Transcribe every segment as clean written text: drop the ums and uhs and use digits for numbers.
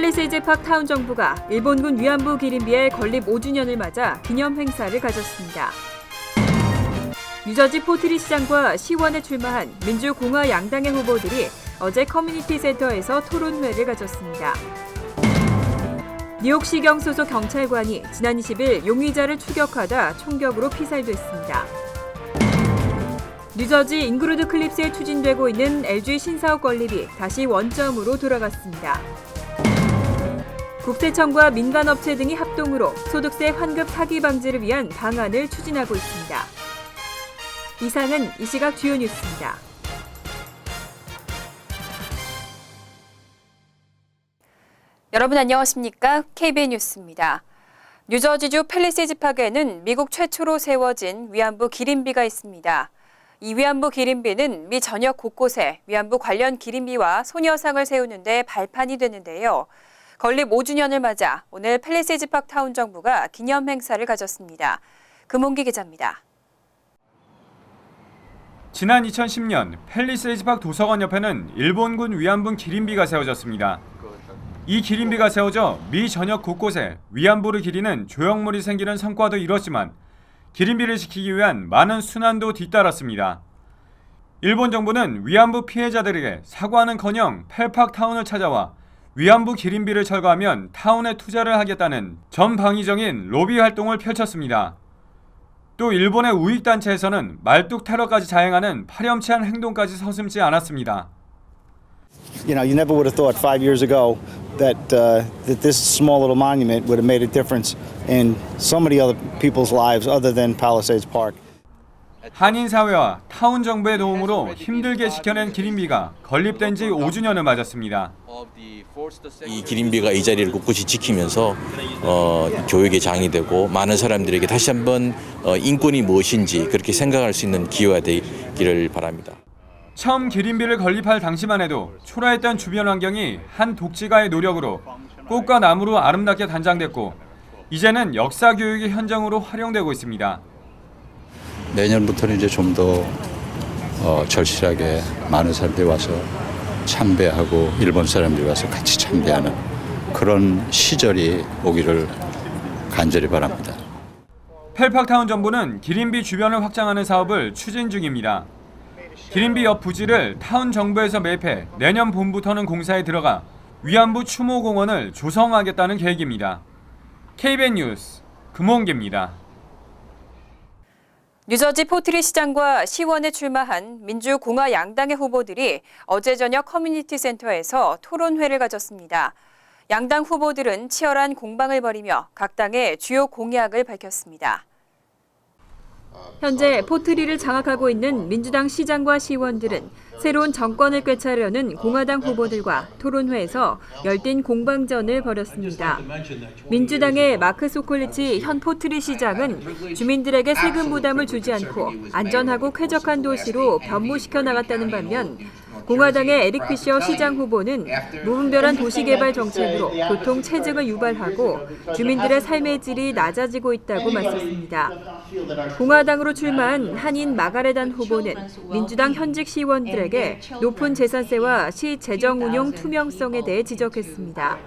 팰리세이즈 팍 타운 정부가 일본군 위안부 기린비의 건립 5주년을 맞아 기념 행사를 가졌습니다. 뉴저지 포트리 시장과 시원에 출마한 민주공화 양당의 후보들이 어제 커뮤니티 센터에서 토론회를 가졌습니다. 뉴욕시경 소속 경찰관이 지난 20일 용의자를 추격하다 총격으로 피살됐습니다. 뉴저지 잉그루드 클립스에 추진되고 있는 LG 신사업 건립이 다시 원점으로 돌아갔습니다. 국세청과 민간업체 등이 합동으로 소득세 환급 사기 방지를 위한 방안을 추진하고 있습니다. 이상은 이 시각 주요 뉴스입니다. 여러분 안녕하십니까? KBN 뉴스입니다. 뉴저지주 팰리세이즈 팍에는 미국 최초로 세워진 위안부 기린비가 있습니다. 이 위안부 기린비는 미 전역 곳곳에 위안부 관련 기린비와 소녀상을 세우는 데 발판이 되는데요. 건립 5주년을 맞아 오늘 팰리세이즈 팍 타운 정부가 기념 행사를 가졌습니다. 금홍기 기자입니다. 지난 2010년 팰리세이즈 팍 도서관 옆에는 일본군 위안부 기린비가 세워졌습니다. 이 기린비가 세워져 미 전역 곳곳에 위안부를 기리는 조형물이 생기는 성과도 이뤘지만 기린비를 지키기 위한 많은 순환도 뒤따랐습니다. 일본 정부는 위안부 피해자들에게 사과는커녕 팰팍 타운을 찾아와 위안부 기린비를 철거하면 타운에 투자를 하겠다는 전방위적인 로비 활동을 펼쳤습니다. 또 일본의 우익단체에서는 말뚝 테러까지 자행하는 파렴치한 행동까지 서슴지 않았습니다. You never would have thought 5 years ago that this small little monument would have made a difference in so many other people's lives other than Palisades Park. 한인 사회와 타운 정부의 도움으로 힘들게 지켜낸 기린비가 건립된 지 5주년을 맞았습니다. 이 기린비가 이 자리를 꿋꿋이 지키면서 교육의 장이 되고 많은 사람들에게 다시 한번 인권이 무엇인지 그렇게 생각할 수 있는 기회가 되기를 바랍니다. 처음 기린비를 건립할 당시만 해도 초라했던 주변 환경이 한 독지가의 노력으로 꽃과 나무로 아름답게 단장됐고 이제는 역사 교육의 현장으로 활용되고 있습니다. 내년부터는 이제 좀 더 절실하게 많은 사람들이 와서 참배하고 일본 사람들이 와서 같이 참배하는 그런 시절이 오기를 간절히 바랍니다. 팰팍 타운 정부는 기린비 주변을 확장하는 사업을 추진 중입니다. 기린비 옆 부지를 타운 정부에서 매입해 내년 봄부터는 공사에 들어가 위안부 추모 공원을 조성하겠다는 계획입니다. KBN 뉴스 금홍기입니다. 뉴저지 포트리 시장과 시원에 출마한 민주공화 양당의 후보들이 어제 저녁 커뮤니티 센터에서 토론회를 가졌습니다. 양당 후보들은 치열한 공방을 벌이며 각 당의 주요 공약을 밝혔습니다. 현재 포트리를 장악하고 있는 민주당 시장과 시원들은 새로운 정권을 꿰차려는 공화당 후보들과 토론회에서 열띤 공방전을 벌였습니다. 민주당의 마크 소콜리치 현 포트리 시장은 주민들에게 세금 부담을 주지 않고 안전하고 쾌적한 도시로 변모시켜 나갔다는 반면 공화당의 에릭 피셔 시장 후보는 무분별한 도시개발 정책으로 교통 체증을 유발하고 주민들의 삶의 질이 낮아지고 있다고 맞섰습니다. 공화당으로 출마한 한인 마가레단 후보는 민주당 현직 시원들에게 높은 재산세와 시 재정 운용 투명성에 대해 지적했습니다.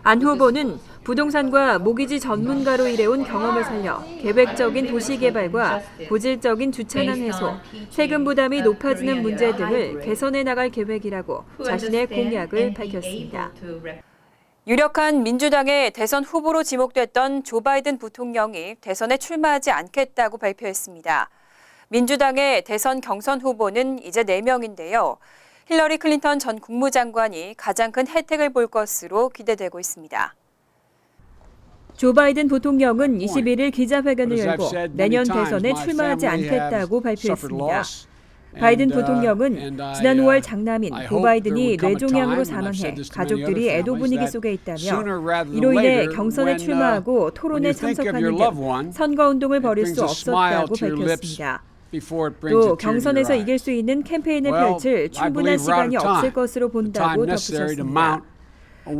안 후보는 부동산과 모기지 전문가로 일해온 경험을 살려 계획적인 도시개발과 고질적인 주차난 해소, 세금 부담이 높아지는 문제 등을 개선해 나갈 계획이라고 자신의 공약을 밝혔습니다. 유력한 민주당의 대선 후보로 지목됐던 조 바이든 부통령이 대선에 출마하지 않겠다고 발표했습니다. 민주당의 대선 경선 후보는 이제 4명인데요. 힐러리 클린턴 전 국무장관이 가장 큰 혜택을 볼 것으로 기대되고 있습니다. 조 바이든 부통령은 21일 기자회견을 열고 내년 대선에 출마하지 않겠다고 발표했습니다. 바이든 부통령은 지난 5월 장남인 조 바이든이 뇌종양으로 사망해 가족들이 애도 분위기 속에 있다며 이로 인해 경선에 출마하고 토론에 참석하는 등 선거운동을 벌일 수 없었다고 밝혔습니다. 또 경선에서 이길 수 있는 캠페인을 펼칠 충분한 시간이 없을 것으로 본다고 덧붙였습니다.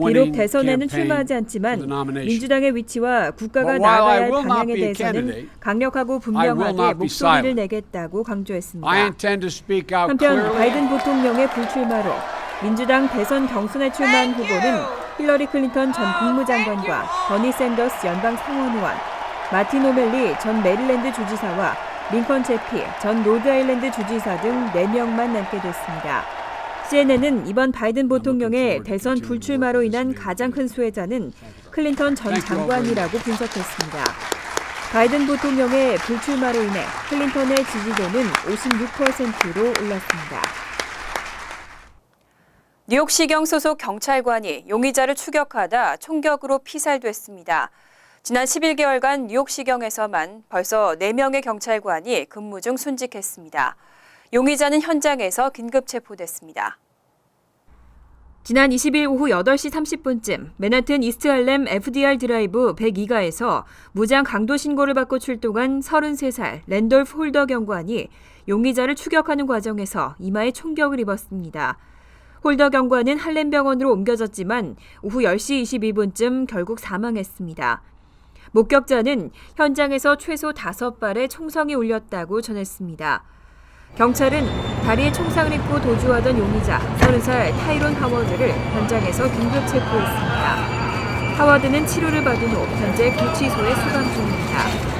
비록 대선에는 출마하지 않지만 민주당의 위치와 국가가 나아가야 할 방향에 대해서는 강력하고 분명하게 목소리를 내겠다고 강조했습니다. 한편 바이든 부통령의 불출마로 민주당 대선 경선에 출마한 후보는 힐러리 클린턴 전 국무장관과 버니 샌더스 연방 상원의원, 마틴 오멜리 전 메릴랜드 주지사와 링컨 채피 전 로드아일랜드 주지사 등 4명만 남게 됐습니다. CNN은 이번 바이든 부통령의 대선 불출마로 인한 가장 큰 수혜자는 클린턴 전 장관이라고 분석했습니다. 바이든 부통령의 불출마로 인해 클린턴의 지지도는 56%로 올랐습니다. 뉴욕시경 소속 경찰관이 용의자를 추격하다 총격으로 피살됐습니다. 지난 11개월간 뉴욕시경에서만 벌써 4명의 경찰관이 근무 중 순직했습니다. 용의자는 현장에서 긴급 체포됐습니다. 지난 20일 오후 8시 30분쯤 맨하튼 이스트할렘 FDR 드라이브 102가에서 무장 강도 신고를 받고 출동한 33살 랜돌프 홀더 경관이 용의자를 추격하는 과정에서 이마에 총격을 입었습니다. 홀더 경관은 할렘병원으로 옮겨졌지만 오후 10시 22분쯤 결국 사망했습니다. 목격자는 현장에서 최소 5발의 총성이 울렸다고 전했습니다. 경찰은 다리에 총상을 입고 도주하던 용의자 30살 타이론 하워드를 현장에서 긴급 체포했습니다. 하워드는 치료를 받은 후 현재 구치소에 수감 중입니다.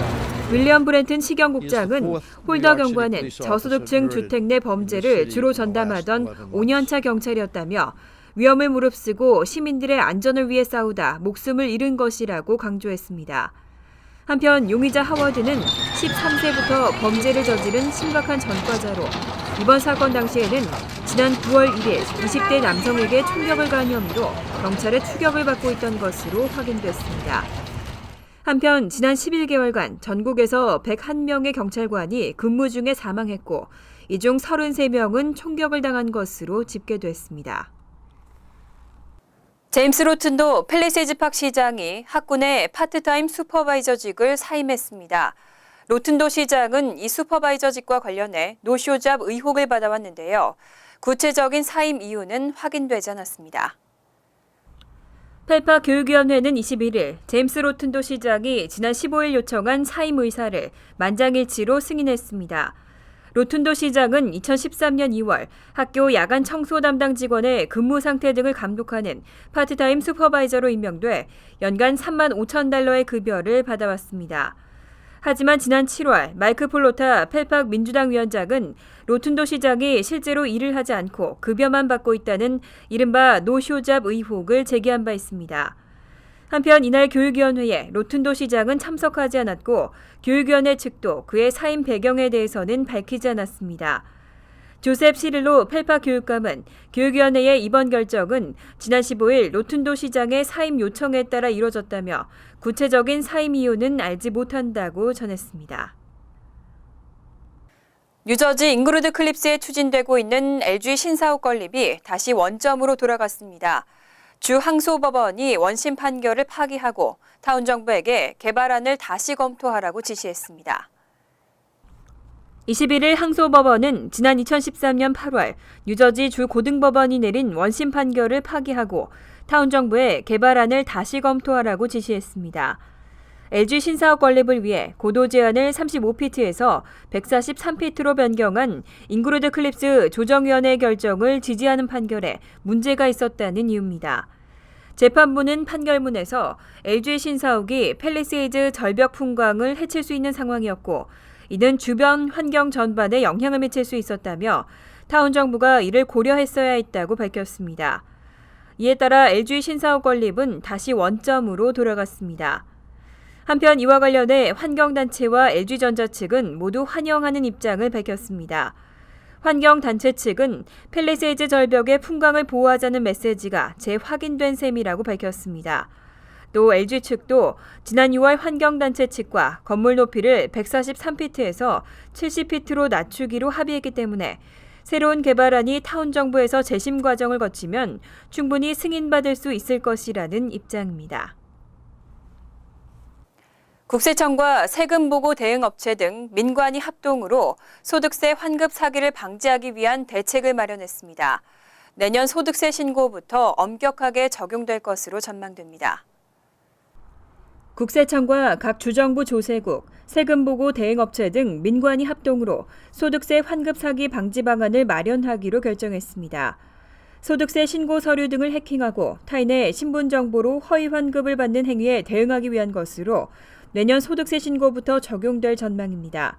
윌리엄 브렌튼 시경국장은 홀더 경관은 저소득층 주택 내 범죄를 주로 전담하던 5년차 경찰이었다며 위험을 무릅쓰고 시민들의 안전을 위해 싸우다 목숨을 잃은 것이라고 강조했습니다. 한편 용의자 하워드는 13세부터 범죄를 저지른 심각한 전과자로 이번 사건 당시에는 지난 9월 1일 20대 남성에게 총격을 가한 혐의로 경찰의 추격을 받고 있던 것으로 확인됐습니다. 한편 지난 11개월간 전국에서 101명의 경찰관이 근무 중에 사망했고 이 중 33명은 총격을 당한 것으로 집계됐습니다. 제임스 로튼도 팰리세이즈 팍 시장이 학군의 파트타임 슈퍼바이저직을 사임했습니다. 로튼도 시장은 이 슈퍼바이저직과 관련해 노쇼잡 의혹을 받아왔는데요. 구체적인 사임 이유는 확인되지 않았습니다. 펠파 교육위원회는 21일 제임스 로튼도 시장이 지난 15일 요청한 사임 의사를 만장일치로 승인했습니다. 로튼도 시장은 2013년 2월 학교 야간 청소 담당 직원의 근무 상태 등을 감독하는 파트타임 슈퍼바이저로 임명돼 연간 3만 5천 달러의 급여를 받아왔습니다. 하지만 지난 7월 마이크 폴로타 펠팍 민주당 위원장은 로튼도 시장이 실제로 일을 하지 않고 급여만 받고 있다는 이른바 노쇼잡 의혹을 제기한 바 있습니다. 한편 이날 교육위원회에 로튼도 시장은 참석하지 않았고 교육위원회 측도 그의 사임 배경에 대해서는 밝히지 않았습니다. 조셉 시릴로 펠파 교육감은 교육위원회의 이번 결정은 지난 15일 로튼도 시장의 사임 요청에 따라 이뤄졌다며 구체적인 사임 이유는 알지 못한다고 전했습니다. 뉴저지 잉그루드 클립스에 추진되고 있는 LG 신사옥 건립이 다시 원점으로 돌아갔습니다. 주 항소법원이 원심 판결을 파기하고 타운 정부에게 개발안을 다시 검토하라고 지시했습니다. 21일 항소법원은 지난 2013년 8월 뉴저지 주 고등법원이 내린 원심 판결을 파기하고 타운 정부에 개발안을 다시 검토하라고 지시했습니다. LG 신사옥 건립을 위해 고도 제한을 35피트에서 143피트로 변경한 잉그루드 클립스 조정위원회 결정을 지지하는 판결에 문제가 있었다는 이유입니다. 재판부는 판결문에서 LG 신사옥이 팰리세이즈 절벽 풍광을 해칠 수 있는 상황이었고 이는 주변 환경 전반에 영향을 미칠 수 있었다며 타운 정부가 이를 고려했어야 했다고 밝혔습니다. 이에 따라 LG 신사옥 건립은 다시 원점으로 돌아갔습니다. 한편 이와 관련해 환경단체와 LG전자 측은 모두 환영하는 입장을 밝혔습니다. 환경단체 측은 팰리세이즈 절벽의 풍광을 보호하자는 메시지가 재확인된 셈이라고 밝혔습니다. 또 LG 측도 지난 6월 환경단체 측과 건물 높이를 143피트에서 70피트로 낮추기로 합의했기 때문에 새로운 개발안이 타운 정부에서 재심 과정을 거치면 충분히 승인받을 수 있을 것이라는 입장입니다. 국세청과 세금보고 대응업체 등 민관이 합동으로 소득세 환급 사기를 방지하기 위한 대책을 마련했습니다. 내년 소득세 신고부터 엄격하게 적용될 것으로 전망됩니다. 국세청과 각 주정부 조세국, 세금보고 대응업체 등 민관이 합동으로 소득세 환급 사기 방지 방안을 마련하기로 결정했습니다. 소득세 신고 서류 등을 해킹하고 타인의 신분 정보로 허위 환급을 받는 행위에 대응하기 위한 것으로 내년 소득세 신고부터 적용될 전망입니다.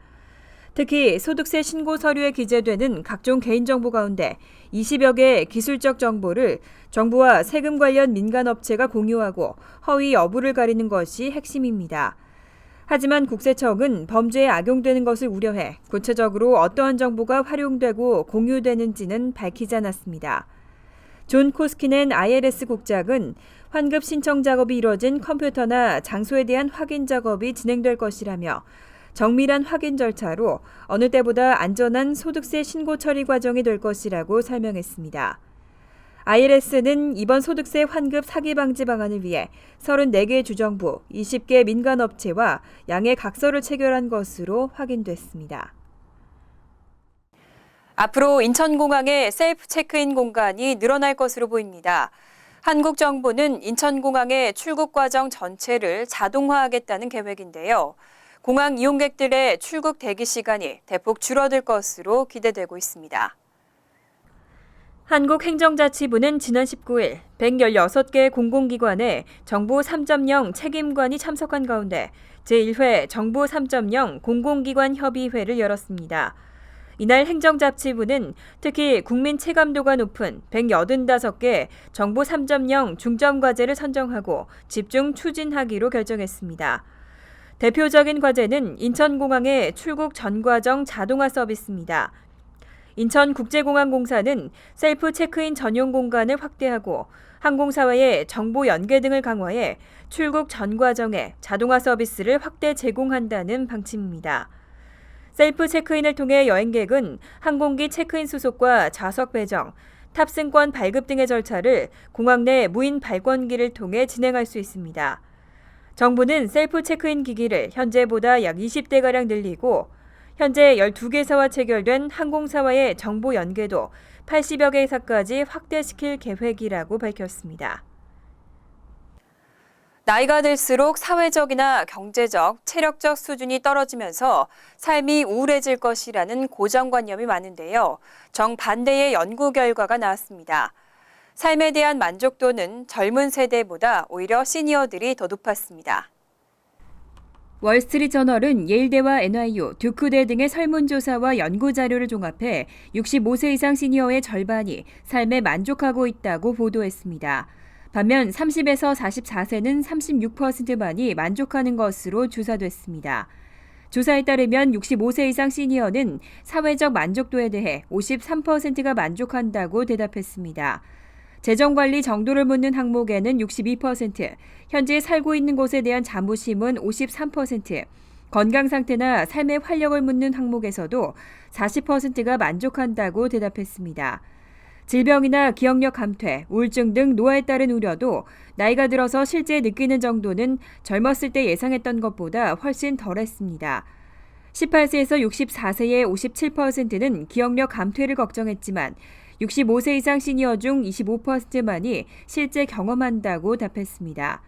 특히 소득세 신고 서류에 기재되는 각종 개인정보 가운데 20여 개의 기술적 정보를 정부와 세금 관련 민간업체가 공유하고 허위 여부를 가리는 것이 핵심입니다. 하지만 국세청은 범죄에 악용되는 것을 우려해 구체적으로 어떠한 정보가 활용되고 공유되는지는 밝히지 않았습니다. 존 코스키넨 IRS 국장은 환급 신청 작업이 이뤄진 컴퓨터나 장소에 대한 확인 작업이 진행될 것이라며 정밀한 확인 절차로 어느 때보다 안전한 소득세 신고 처리 과정이 될 것이라고 설명했습니다. IRS는 이번 소득세 환급 사기 방지 방안을 위해 34개 주정부, 20개 민간업체와 양해 각서를 체결한 것으로 확인됐습니다. 앞으로 인천공항의 셀프 체크인 공간이 늘어날 것으로 보입니다. 한국 정부는 인천공항의 출국 과정 전체를 자동화하겠다는 계획인데요. 공항 이용객들의 출국 대기 시간이 대폭 줄어들 것으로 기대되고 있습니다. 한국행정자치부는 지난 19일 116개 공공기관에 정부 3.0 책임관이 참석한 가운데 제1회 정부 3.0 공공기관 협의회를 열었습니다. 이날 행정자치부는 특히 국민 체감도가 높은 185개 정부 3.0 중점 과제를 선정하고 집중 추진하기로 결정했습니다. 대표적인 과제는 인천공항의 출국 전 과정 자동화 서비스입니다. 인천국제공항공사는 셀프 체크인 전용 공간을 확대하고 항공사와의 정보 연계 등을 강화해 출국 전 과정에 자동화 서비스를 확대 제공한다는 방침입니다. 셀프 체크인을 통해 여행객은 항공기 체크인 수속과 좌석 배정, 탑승권 발급 등의 절차를 공항 내 무인 발권기를 통해 진행할 수 있습니다. 정부는 셀프 체크인 기기를 현재보다 약 20대가량 늘리고 현재 12개사와 체결된 항공사와의 정보 연계도 80여 개사까지 확대시킬 계획이라고 밝혔습니다. 나이가 들수록 사회적이나 경제적, 체력적 수준이 떨어지면서 삶이 우울해질 것이라는 고정관념이 많은데요. 정반대의 연구 결과가 나왔습니다. 삶에 대한 만족도는 젊은 세대보다 오히려 시니어들이 더 높았습니다. 월스트리트저널은 예일대와 NYU, 듀크대 등의 설문조사와 연구자료를 종합해 65세 이상 시니어의 절반이 삶에 만족하고 있다고 보도했습니다. 반면 30에서 44세는 36%만이 만족하는 것으로 조사됐습니다. 조사에 따르면 65세 이상 시니어는 사회적 만족도에 대해 53%가 만족한다고 대답했습니다. 재정관리 정도를 묻는 항목에는 62%, 현재 살고 있는 곳에 대한 자부심은 53%, 건강 상태나 삶의 활력을 묻는 항목에서도 40%가 만족한다고 대답했습니다. 질병이나 기억력 감퇴, 우울증 등 노화에 따른 우려도 나이가 들어서 실제 느끼는 정도는 젊었을 때 예상했던 것보다 훨씬 덜했습니다. 18세에서 64세의 57%는 기억력 감퇴를 걱정했지만 65세 이상 시니어 중 25%만이 실제 경험한다고 답했습니다.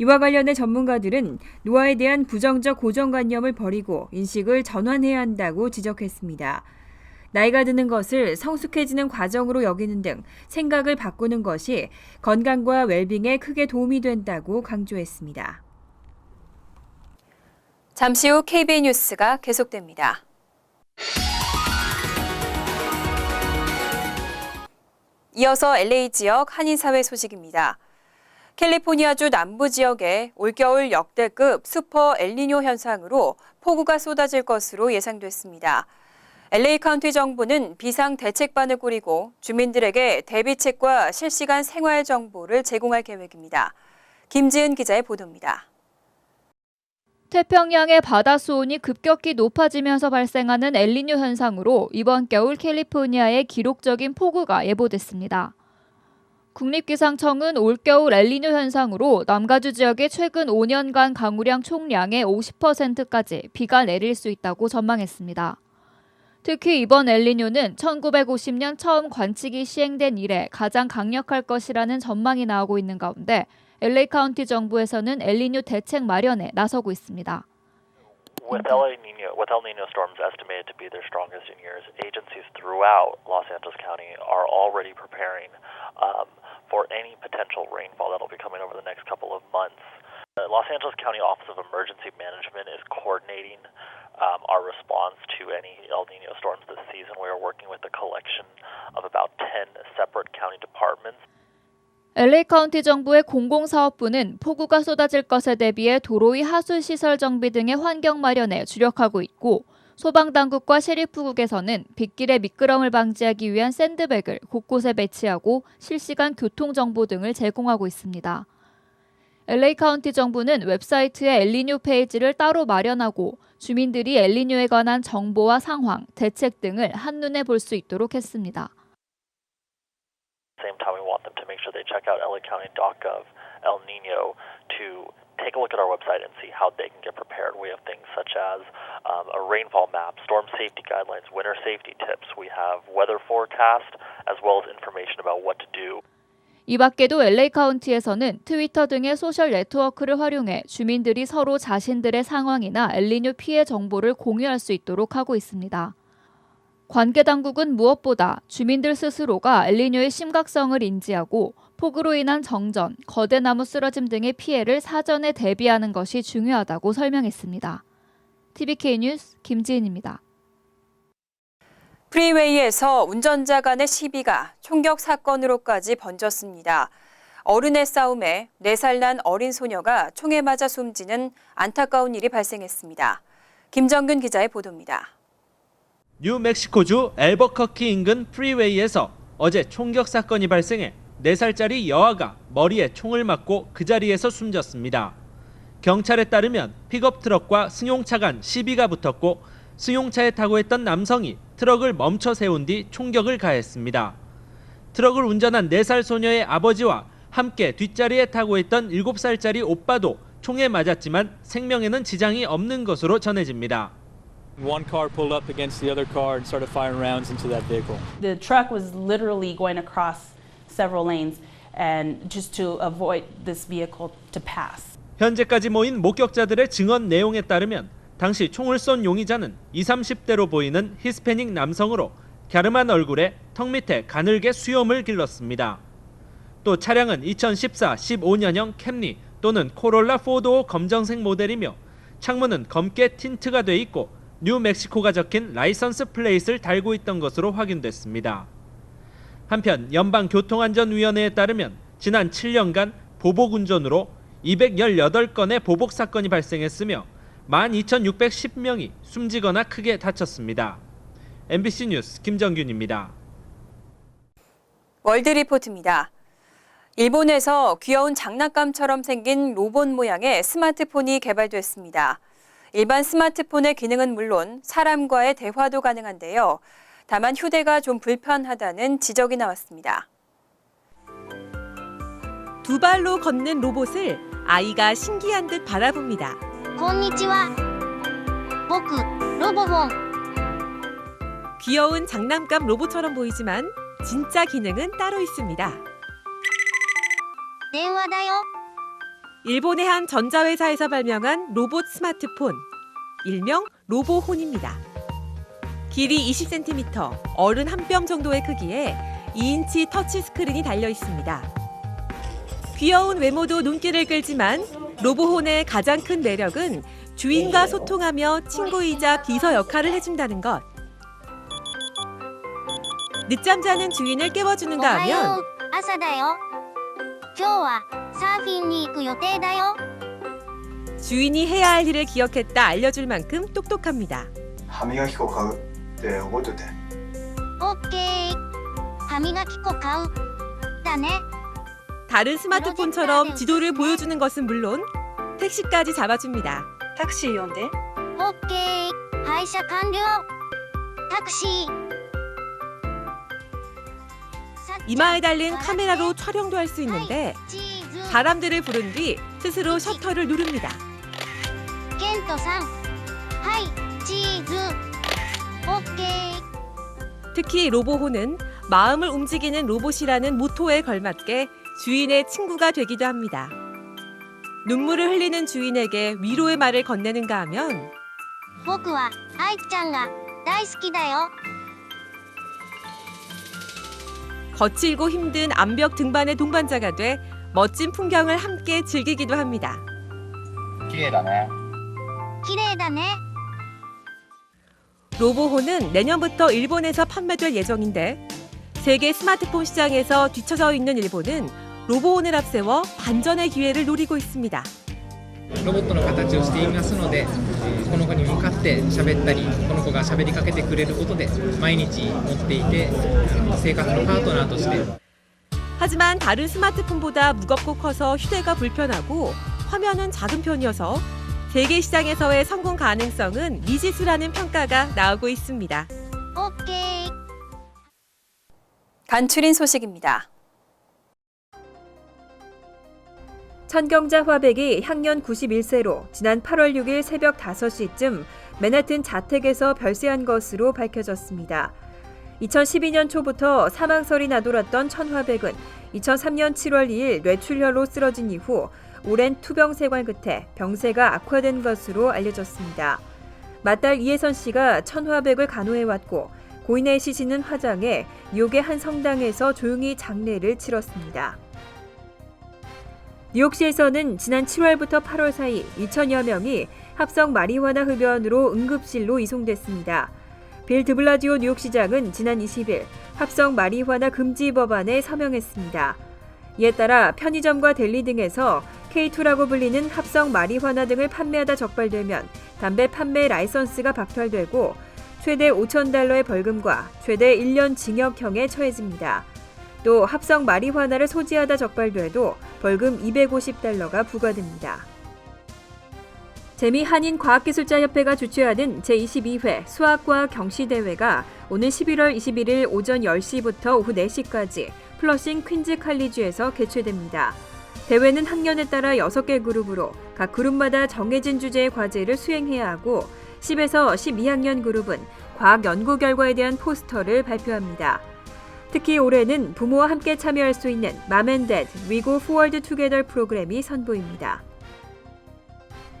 이와 관련해 전문가들은 노화에 대한 부정적 고정관념을 버리고 인식을 전환해야 한다고 지적했습니다. 나이가 드는 것을 성숙해지는 과정으로 여기는 등 생각을 바꾸는 것이 건강과 웰빙에 크게 도움이 된다고 강조했습니다. 잠시 후 KBN 뉴스가 계속됩니다. 이어서 LA 지역 한인사회 소식입니다. 캘리포니아주 남부 지역에 올겨울 역대급 슈퍼 엘니뇨 현상으로 폭우가 쏟아질 것으로 예상됐습니다. LA 카운티 정부는 비상 대책반을 꾸리고 주민들에게 대비책과 실시간 생활 정보를 제공할 계획입니다. 김지은 기자의 보도입니다. 태평양의 바다 수온이 급격히 높아지면서 발생하는 엘니뇨 현상으로 이번 겨울 캘리포니아에 기록적인 폭우가 예보됐습니다. 국립기상청은 올겨울 엘니뇨 현상으로 남가주 지역의 최근 5년간 강우량 총량의 50%까지 비가 내릴 수 있다고 전망했습니다. 특히 이번 엘니뇨는 1950년 처음 관측이 시행된 이래 가장 강력할 것이라는 전망이 나오고 있는 가운데 LA 카운티 정부에서는 엘니뇨 대책 마련에 나서고 있습니다. With El Nino storms estimated to be their strongest in years, agencies throughout Los Angeles County are already preparing for any potential rainfall that will be coming over the next couple of months. The Los Angeles County Office of Emergency Management is coordinating our response to any El Nino storms this season. We are working with a collection of about 10 separate county departments. LA 카운티 정부의 공공사업부는 폭우가 쏟아질 것에 대비해 도로 위 하수 시설 정비 등의 환경 마련에 주력하고 있고 소방당국과 셰리프국에서는 빗길의 미끄럼을 방지하기 위한 샌드백을 곳곳에 배치하고 실시간 교통정보 등을 제공하고 있습니다. LA 카운티 정부는 웹사이트에 엘니뇨 페이지를 따로 마련하고 주민들이 엘니뇨에 관한 정보와 상황, 대책 등을 한눈에 볼 수 있도록 했습니다. Same time, we want them to make sure they check out lacounty.gov El Nino to take a look at our website and see how they can get prepared. We have things such as a rainfall map, storm safety guidelines, winter safety tips. We have weather forecast as well as information about what to do. 이 밖에도 LA 카운티에서는 트위터 등의 소셜 네트워크를 활용해 주민들이 서로 자신들의 상황이나 엘니뇨 피해 정보를 공유할 수 있도록 하고 있습니다. 관계 당국은 무엇보다 주민들 스스로가 엘니뇨의 심각성을 인지하고 폭우로 인한 정전, 거대 나무 쓰러짐 등의 피해를 사전에 대비하는 것이 중요하다고 설명했습니다. TVK 뉴스 김지은입니다. 프리웨이에서 운전자 간의 시비가 총격 사건으로까지 번졌습니다. 어른의 싸움에 4살 난 어린 소녀가 총에 맞아 숨지는 안타까운 일이 발생했습니다. 김정근 기자의 보도입니다. 뉴멕시코주 엘버커키 인근 프리웨이에서 어제 총격 사건이 발생해 4살짜리 여아가 머리에 총을 맞고 그 자리에서 숨졌습니다. 경찰에 따르면 픽업 트럭과 승용차 간 시비가 붙었고 승용차에 타고 있던 남성이 트럭을 멈춰 세운 뒤 총격을 가했습니다. 트럭을 운전한 4살 소녀의 아버지와 함께 뒷자리에 타고 있던 7살짜리 오빠도 총에 맞았지만 생명에는 지장이 없는 것으로 전해집니다. One car pulled up against the other car and started firing rounds into that vehicle. The truck was literally going across several lanes and just to avoid this vehicle to pass. 현재까지 모인 목격자들의 증언 내용에 따르면 당시 총을 쏜 용의자는 20, 30대로 보이는 히스패닉 남성으로 갸름한 얼굴에 턱 밑에 가늘게 수염을 길렀습니다. 또 차량은 2014, 15년형 캠리 또는 코롤라 4도어 검정색 모델이며 창문은 검게 틴트가 돼 있고 뉴멕시코가 적힌 라이선스 플레이트를 달고 있던 것으로 확인됐습니다. 한편 연방교통안전위원회에 따르면 지난 7년간 보복운전으로 218건의 보복 사건이 발생했으며 12,610명이 숨지거나 크게 다쳤습니다. MBC 뉴스 김정균입니다. 월드리포트입니다. 일본에서 귀여운 장난감처럼 생긴 로봇 모양의 스마트폰이 개발됐습니다. 일반 스마트폰의 기능은 물론 사람과의 대화도 가능한데요. 다만 휴대가 좀 불편하다는 지적이 나왔습니다. 두 발로 걷는 로봇을 아이가 신기한 듯 바라봅니다. konnichiwa. 보쿠 로봇폰. 귀여운 장난감 로봇처럼 보이지만 진짜 기능은 따로 있습니다. 대화다요. 일본의 한 전자회사에서 발명한 로봇 스마트폰, 일명 로보혼입니다. 길이 20cm, 어른 한 뼘 정도의 크기에 2인치 터치 스크린이 달려 있습니다. 귀여운 외모도 눈길을 끌지만 로보혼의 가장 큰 매력은 주인과 소통하며 친구이자 비서 역할을 해준다는 것. 늦잠 자는 주인을 깨워주는가 하면 아사다요. 今日はサーフィンに行く予定だよ. 주인이 해야 할 일을 기억했다 알려줄 만큼 똑똑합니다. 歯磨き粉買うって覚えといて. 오케이. 歯磨き粉買う.だね. 다른 스마트폰처럼 지도를 보여주는 것은 물론 택시까지 잡아줍니다. 택시呼んで. 오케이. 配車完了. 택시. 이마에 달린 카메라로 촬영도 할 수 있는데 사람들을 부른 뒤 스스로 셔터를 누릅니다. 켄토-산. 하이, 치즈. 오케이. 특히 로보혼은 마음을 움직이는 로봇이라는 모토에 걸맞게 주인의 친구가 되기도 합니다. 눈물을 흘리는 주인에게 위로의 말을 건네는가 하면 僕は愛ちゃんが大好きだよ。 거칠고 힘든 암벽 등반의 동반자가 돼 멋진 풍경을 함께 즐기기도 합니다. 綺麗だね。 로보호는 내년부터 일본에서 판매될 예정인데 세계 스마트폰 시장에서 뒤처져 있는 일본은 로보혼을 앞세워 반전의 기회를 노리고 있습니다. ロボットの形をしていますので、この子に向かって喋ったり、この子が喋りかけてくれることで毎日持っていて生活のパートナーとして。 하지만 다른 스마트폰보다 무겁고 커서 휴대가 불편하고 화면은 작은 편이어서 세계 시장에서의 성공 가능성은 미지수라는 평가가 나오고 있습니다. 오케이. 간추린 소식입니다. 천경자 화백이 향년 91세로 지난 8월 6일 새벽 5시쯤 맨하튼 자택에서 별세한 것으로 밝혀졌습니다. 2012년 초부터 사망설이 나돌았던 천화백은 2003년 7월 2일 뇌출혈로 쓰러진 이후 오랜 투병 생활 끝에 병세가 악화된 것으로 알려졌습니다. 맏딸 이혜선 씨가 천화백을 간호해왔고 고인의 시신은 화장해 뉴욕의 한 성당에서 조용히 장례를 치렀습니다. 뉴욕시에서는 지난 7월부터 8월 사이 2천여 명이 합성 마리화나 흡연으로 응급실로 이송됐습니다. 빌 드블라지오 뉴욕시장은 지난 20일 합성 마리화나 금지 법안에 서명했습니다. 이에 따라 편의점과 델리 등에서 K2라고 불리는 합성 마리화나 등을 판매하다 적발되면 담배 판매 라이선스가 박탈되고 최대 $5,000의 벌금과 최대 1년 징역형에 처해집니다. 또 합성 마리화나를 소지하다 적발돼도 벌금 $250가 부과됩니다. 재미한인과학기술자협회가 주최하는 제22회 수학과학 경시대회가 오는 11월 21일 오전 10시부터 오후 4시까지 플러싱 퀸즈 칼리지에서 개최됩니다. 대회는 학년에 따라 6개 그룹으로 각 그룹마다 정해진 주제의 과제를 수행해야 하고 10에서 12학년 그룹은 과학 연구 결과에 대한 포스터를 발표합니다. 특히 올해는 부모와 함께 참여할 수 있는 Mom and Dad We Go Forward Together 프로그램이 선보입니다.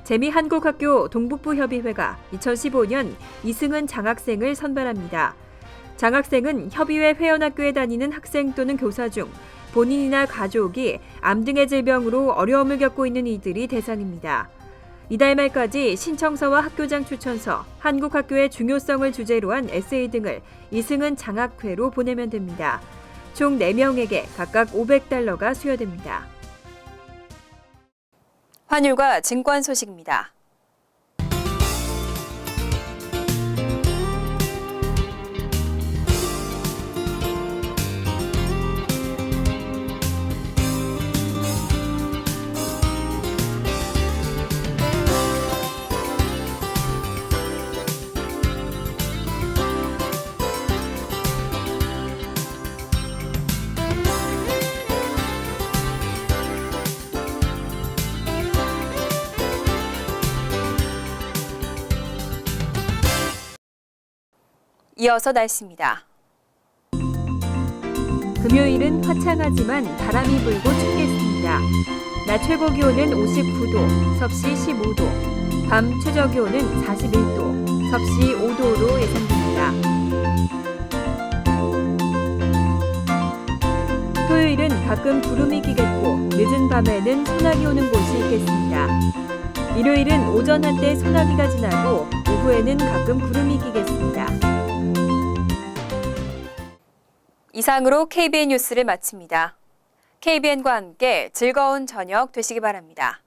재미한국학교 동북부협의회가 2015년 이승은 장학생을 선발합니다. 장학생은 협의회 회원학교에 다니는 학생 또는 교사 중 본인이나 가족이 암 등의 질병으로 어려움을 겪고 있는 이들이 대상입니다. 이달 말까지 신청서와 학교장 추천서, 한국 학교의 중요성을 주제로 한 에세이 등을 이승은 장학회로 보내면 됩니다. 총 4명에게 각각 $500가 수여됩니다. 환율과 증권 소식입니다. 이어서 날씨입니다. 금요일은 화창하지만 바람이 불고 춥겠습니다. 낮 최고 기온은 59도, 섭씨 15도, 밤 최저 기온은 41도, 섭씨 5도로 예상됩니다. 토요일은 가끔 구름이 끼겠고 늦은 밤에는 소나기 오는 곳이 있겠습니다. 일요일은 오전 한때 소나기가 지나고 오후에는 가끔 구름이 끼겠습니다. 이상으로 KBN 뉴스를 마칩니다. KBN과 함께 즐거운 저녁 되시기 바랍니다.